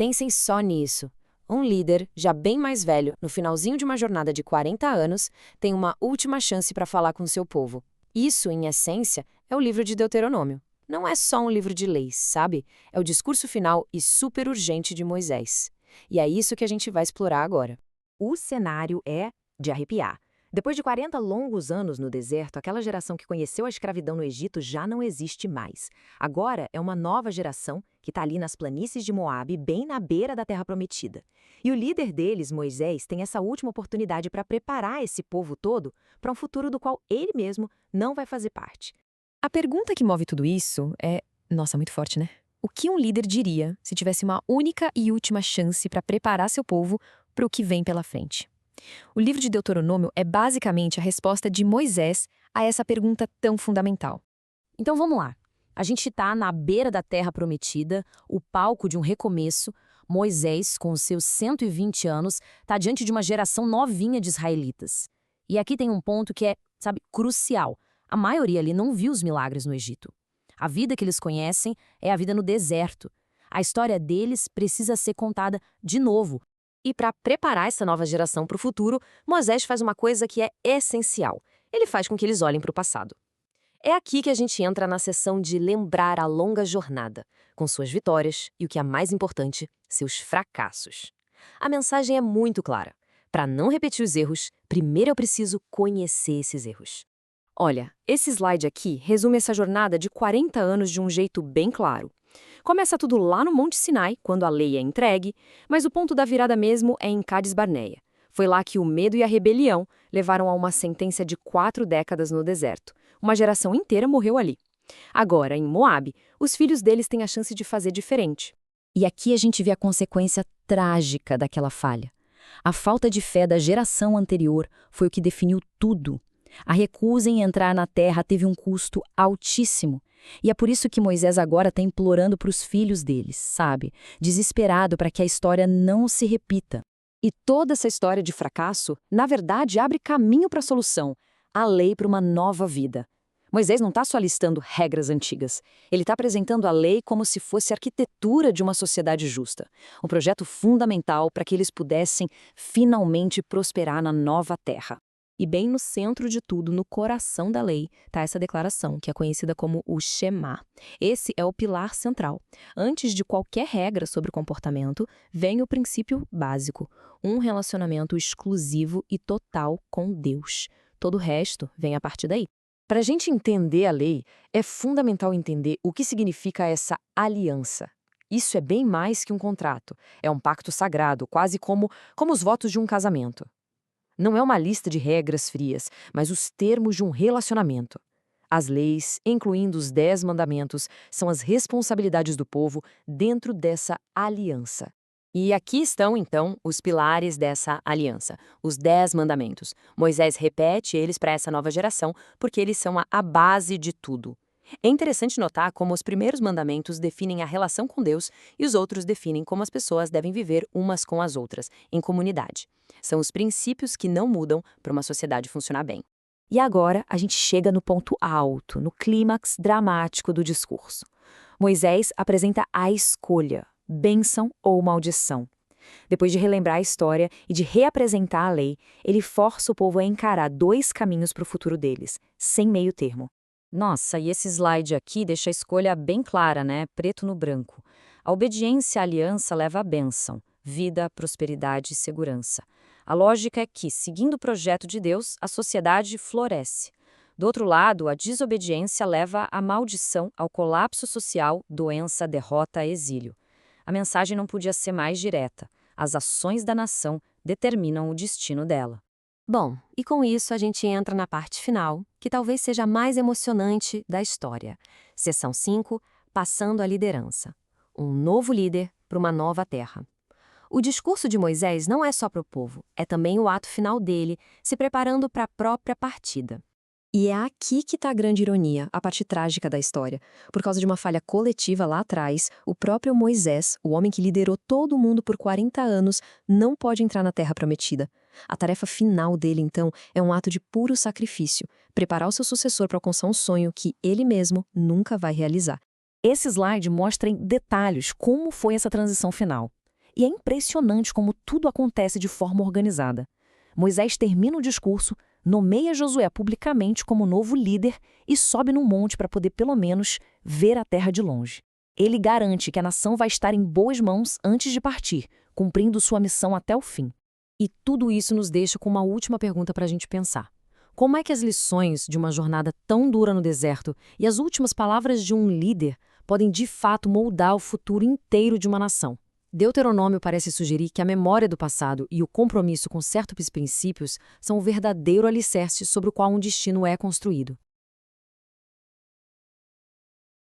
Pensem só nisso. Um líder, já bem mais velho, no finalzinho de uma jornada de 40 anos, tem uma última chance para falar com seu povo. Isso, em essência, é o livro de Deuteronômio. Não é só um livro de leis, sabe? É o discurso final e super urgente de Moisés. E é isso que a gente vai explorar agora. O cenário é de arrepiar. Depois de 40 longos anos no deserto, aquela geração que conheceu a escravidão no Egito já não existe mais. Agora é uma nova geração que está ali nas planícies de Moabe, bem na beira da Terra Prometida. E o líder deles, Moisés, tem essa última oportunidade para preparar esse povo todo para um futuro do qual ele mesmo não vai fazer parte. A pergunta que move tudo isso é, nossa, muito forte, né? O que um líder diria se tivesse uma única e última chance para preparar seu povo para o que vem pela frente? O livro de Deuteronômio é basicamente a resposta de Moisés a essa pergunta tão fundamental. Então vamos lá. A gente está na beira da Terra Prometida, o palco de um recomeço. Moisés, com os seus 120 anos, está diante de uma geração novinha de israelitas. E aqui tem um ponto que é, sabe, crucial. A maioria ali não viu os milagres no Egito. A vida que eles conhecem é a vida no deserto. A história deles precisa ser contada de novo. E para preparar essa nova geração para o futuro, Moisés faz uma coisa que é essencial. Ele faz com que eles olhem para o passado. É aqui que a gente entra na seção de lembrar a longa jornada, com suas vitórias e, o que é mais importante, seus fracassos. A mensagem é muito clara. Para não repetir os erros, primeiro eu preciso conhecer esses erros. Olha, esse slide aqui resume essa jornada de 40 anos de um jeito bem claro. Começa tudo lá no Monte Sinai, quando a lei é entregue, mas o ponto da virada mesmo é em Cádiz Barneia. Foi lá que o medo e a rebelião levaram a uma sentença de 4 décadas no deserto. Uma geração inteira morreu ali. Agora, em Moabe, os filhos deles têm a chance de fazer diferente. E aqui a gente vê a consequência trágica daquela falha. A falta de fé da geração anterior foi o que definiu tudo. A recusa em entrar na terra teve um custo altíssimo. E é por isso que Moisés agora está implorando para os filhos deles, sabe? Desesperado para que a história não se repita. E toda essa história de fracasso, na verdade, abre caminho para a solução, a lei para uma nova vida. Moisés não está só listando regras antigas. Ele está apresentando a lei como se fosse a arquitetura de uma sociedade justa. Um projeto fundamental para que eles pudessem finalmente prosperar na nova terra. E bem no centro de tudo, no coração da lei, está essa declaração, que é conhecida como o Shema. Esse é o pilar central. Antes de qualquer regra sobre comportamento, vem o princípio básico, um relacionamento exclusivo e total com Deus. Todo o resto vem a partir daí. Para a gente entender a lei, é fundamental entender o que significa essa aliança. Isso é bem mais que um contrato. É um pacto sagrado, quase como os votos de um casamento. Não é uma lista de regras frias, mas os termos de um relacionamento. As leis, incluindo os 10 mandamentos, são as responsabilidades do povo dentro dessa aliança. E aqui estão, então, os pilares dessa aliança, os 10 mandamentos. Moisés repete eles para essa nova geração porque eles são a base de tudo. É interessante notar como os primeiros mandamentos definem a relação com Deus e os outros definem como as pessoas devem viver umas com as outras, em comunidade. São os princípios que não mudam para uma sociedade funcionar bem. E agora a gente chega no ponto alto, no clímax dramático do discurso. Moisés apresenta a escolha, bênção ou maldição. Depois de relembrar a história e de reapresentar a lei, ele força o povo a encarar 2 caminhos para o futuro deles, sem meio termo. Nossa, e esse slide aqui deixa a escolha bem clara, né? Preto no branco. A obediência à aliança leva à bênção, vida, prosperidade e segurança. A lógica é que, seguindo o projeto de Deus, a sociedade floresce. Do outro lado, a desobediência leva à maldição, ao colapso social, doença, derrota, exílio. A mensagem não podia ser mais direta. As ações da nação determinam o destino dela. Bom, e com isso a gente entra na parte final, que talvez seja a mais emocionante da história. Seção 5, passando a liderança. Um novo líder para uma nova terra. O discurso de Moisés não é só para o povo, é também o ato final dele, se preparando para a própria partida. E é aqui que está a grande ironia, a parte trágica da história. Por causa de uma falha coletiva lá atrás, o próprio Moisés, o homem que liderou todo mundo por 40 anos, não pode entrar na Terra Prometida. A tarefa final dele, então, é um ato de puro sacrifício, preparar o seu sucessor para alcançar um sonho que ele mesmo nunca vai realizar. Esse slide mostra em detalhes como foi essa transição final. E é impressionante como tudo acontece de forma organizada. Moisés termina o discurso, nomeia Josué publicamente como novo líder e sobe num monte para poder, pelo menos, ver a terra de longe. Ele garante que a nação vai estar em boas mãos antes de partir, cumprindo sua missão até o fim. E tudo isso nos deixa com uma última pergunta para a gente pensar. Como é que as lições de uma jornada tão dura no deserto e as últimas palavras de um líder podem de fato moldar o futuro inteiro de uma nação? Deuteronômio parece sugerir que a memória do passado e o compromisso com certos princípios são o verdadeiro alicerce sobre o qual um destino é construído.